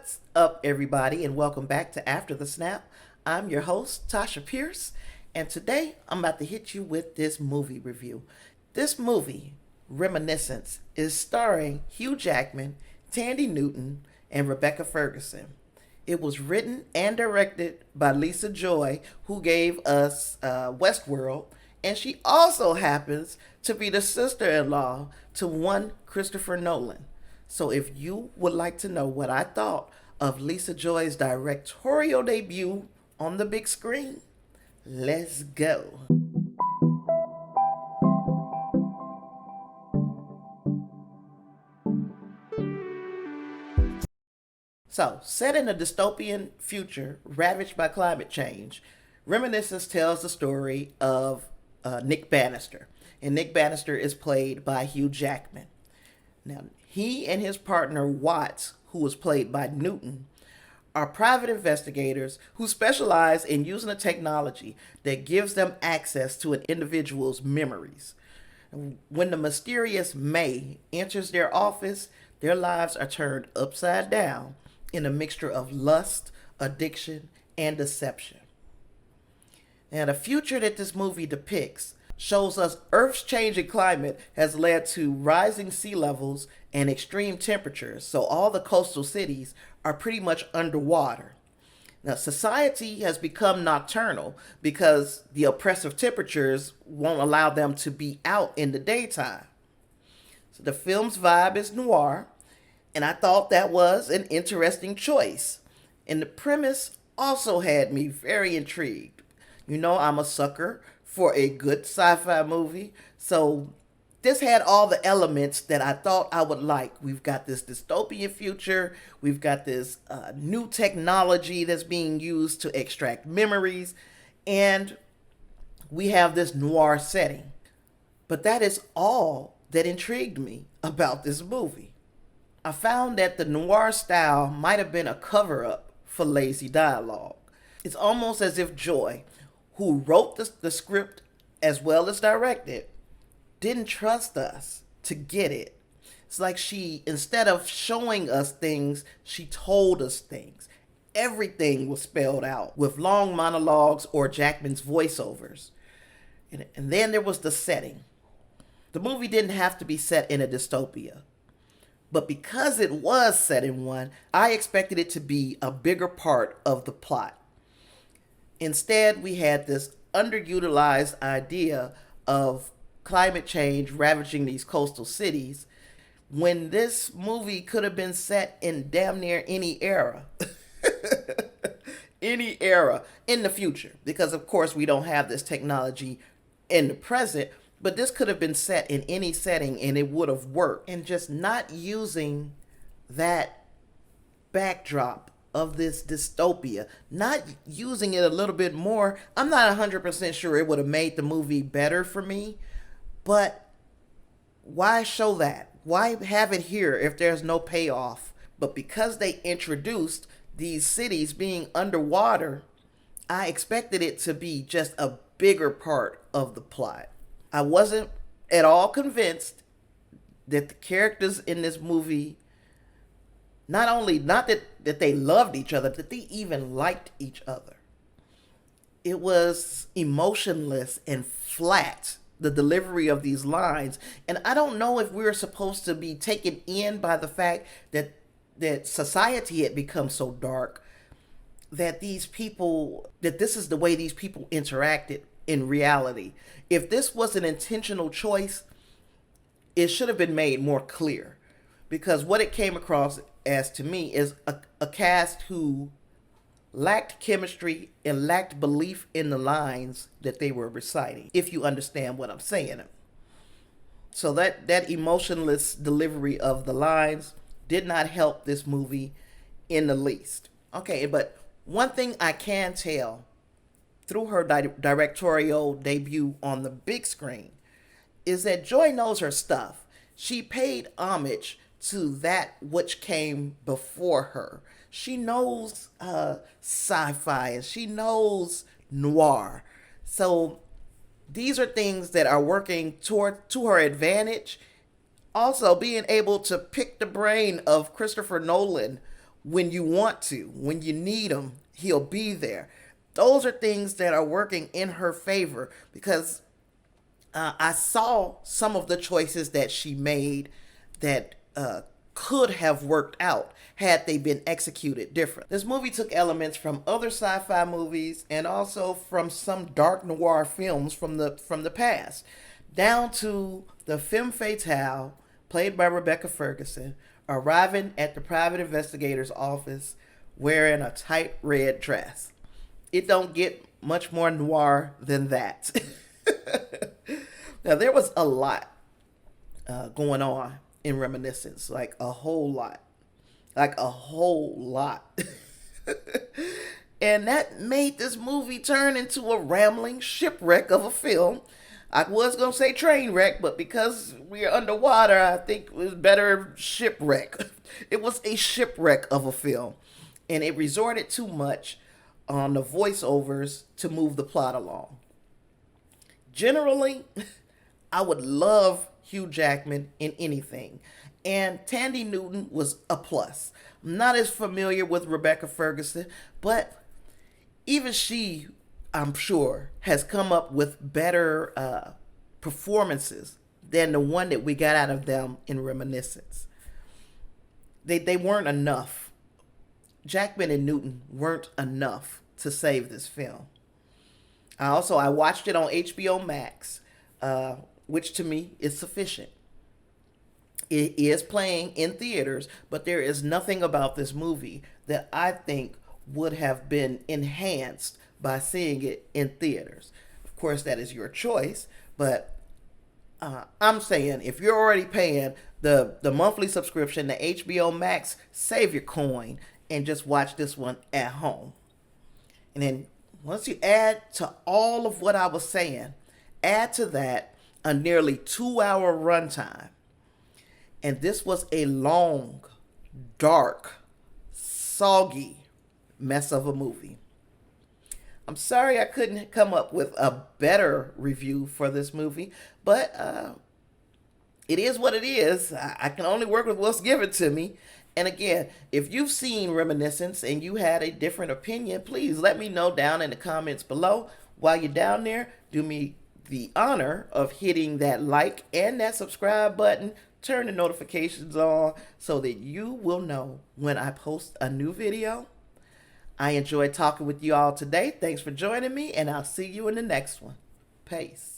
What's up, everybody, and welcome back to After the Snap. I'm your host, Tasha Pierce, and today I'm about to hit you with this movie review. This movie, Reminiscence, is starring Hugh Jackman, Tandy Newton, and Rebecca Ferguson. It was written and directed by Lisa Joy, who gave us Westworld, and she also happens to be the sister-in-law to one Christopher Nolan. So if you would like to know what I thought of Lisa Joy's directorial debut on the big screen, let's go. So, set in a dystopian future ravaged by climate change, Reminiscence tells the story of Nick Bannister. And Nick Bannister is played by Hugh Jackman. Now, he and his partner Watts, who was played by Newton, are private investigators who specialize in using a technology that gives them access to an individual's memories. When the mysterious May enters their office, their lives are turned upside down in a mixture of lust, addiction, and deception. Now, the future that this movie depicts shows us Earth's changing climate has led to rising sea levels and extreme temperatures, so all the coastal cities are pretty much underwater. Now, society has become nocturnal because the oppressive temperatures won't allow them to be out in the daytime. So the film's vibe is noir, and I thought that was an interesting choice. And the premise also had me very intrigued. You know, I'm a sucker for a good sci-fi movie, so this had all the elements that I thought I would like. We've got this dystopian future, we've got this new technology that's being used to extract memories, and we have this noir setting. But that is all that intrigued me about this movie. I found that the noir style might have been a cover-up for lazy dialogue. It's almost as if Joy, who wrote the script as well as directed, didn't trust us to get it. It's like she, instead of showing us things, she told us things. Everything was spelled out with long monologues or Jackman's voiceovers. And then there was the setting. The movie didn't have to be set in a dystopia. But because it was set in one, I expected it to be a bigger part of the plot. Instead, we had this underutilized idea of climate change ravaging these coastal cities when this movie could have been set in damn near any era. Any era in the future. Because, of course, we don't have this technology in the present, but this could have been set in any setting and it would have worked. And just not using that backdrop of this dystopia, not using it a little bit more, I'm not 100% sure it would have made the movie better for me. But why show that? Why have it here if there's no payoff? But because they introduced these cities being underwater, I expected it to be just a bigger part of the plot. I wasn't at all convinced that the characters in this movie, not that they loved each other, that they even liked each other. It was emotionless and flat, the delivery of these lines. And I don't know if we're supposed to be taken in by the fact that society had become so dark that this is the way these people interacted in reality. If this was an intentional choice, it should have been made more clear. Because what it came across as to me is a cast who lacked chemistry and lacked belief in the lines that they were reciting, if you understand what I'm saying. So that emotionless delivery of the lines did not help this movie in the least. Okay, but one thing I can tell through her directorial debut on the big screen is that Joy knows her stuff. She paid homage to that which came before her. She knows sci-fi and she knows noir. So these are things that are working to her advantage. Also, being able to pick the brain of Christopher Nolan when you want to, when you need him, he'll be there. Those are things that are working in her favor because I saw some of the choices that she made that could have worked out had they been executed different. This movie took elements from other sci-fi movies and also from some dark noir films from the past, down to the femme fatale played by Rebecca Ferguson arriving at the private investigator's office wearing a tight red dress. It don't get much more noir than that. Now, there was a lot going on in Reminiscence, like a whole lot. Like a whole lot. And that made this movie turn into a rambling shipwreck of a film. I was going to say train wreck, but because we're underwater, I think it was better shipwreck. It was a shipwreck of a film. And it resorted too much on the voiceovers to move the plot along. Generally, I would love Hugh Jackman in anything. And Tandy Newton was a plus. I'm not as familiar with Rebecca Ferguson, but even she, I'm sure, has come up with better performances than the one that we got out of them in Reminiscence. They weren't enough. Jackman and Newton weren't enough to save this film. I watched it on HBO Max, which to me is sufficient. It is playing in theaters, but there is nothing about this movie that I think would have been enhanced by seeing it in theaters. Of course, that is your choice, but I'm saying if you're already paying the monthly subscription to HBO Max, save your coin and just watch this one at home. And then once you add to all of what I was saying, add to that a nearly 2-hour runtime. And this was a long, dark, soggy mess of a movie. I'm sorry I couldn't come up with a better review for this movie, but it is what it is. I can only work with what's given to me. And again, if you've seen Reminiscence and you had a different opinion, please let me know down in the comments below. While you're down there, do me the honor of hitting that like and that subscribe button. Turn the notifications on so that you will know when I post a new video. I enjoyed talking with you all today. Thanks for joining me, and I'll see you in the next one. Peace.